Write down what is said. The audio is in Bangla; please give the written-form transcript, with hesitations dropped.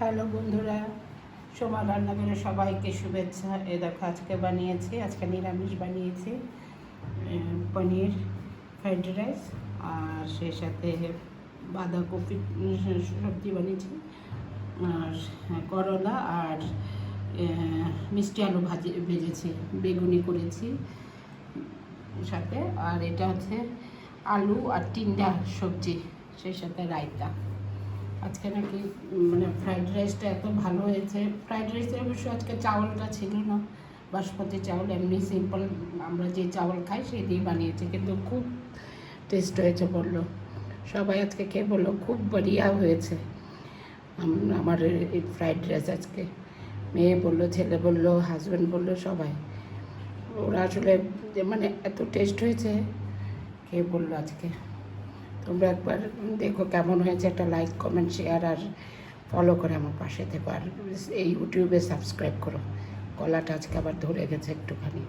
হ্যালো বন্ধুরা, সোমা রান্নাঘরে সবাইকে শুভেচ্ছা। এ দেখো আজকে বানিয়েছি, আজকে নিরামিষ বানিয়েছি পনির ফ্রাইড রাইস, আর সেই সাথে বাঁধাকপি সবজি বানিয়েছি, আর করলা আর মিষ্টি আলু ভেজেছি, বেগুনি করেছি সাথে। আর এটা হচ্ছে আলু আর টিন্ডা সবজি, সেই সাথে রায়তা। আজকে নাকি মানে ফ্রাইড রাইসটা এত ভালো হয়েছে। ফ্রাইড রাইসের অবশ্য আজকে চাউলটা ছিল না, বাসমতি চাউল, এমনি সিম্পল আমরা যে চাউল খাই সেই দিয়ে বানিয়েছি, কিন্তু খুব টেস্ট হয়েছে বললো সবাই। আজকে খেয়ে বললো খুব বড়িয়া হয়েছে আমার এই ফ্রাইড রাইস। আজকে মেয়ে বললো, ছেলে বললো, হাজব্যান্ড বললো, সবাই ওরা আসলে মানে এত টেস্ট হয়েছে খেয়ে বললো আজকে। তোমরা একবার দেখো কেমন হয়েছে, একটা লাইক কমেন্ট শেয়ার আর ফলো করে আমার পাশে থেকো, আর এই ইউটিউবে সাবস্ক্রাইব করো। গলাটা আজকে আবার ধরে গেছে একটুখানি।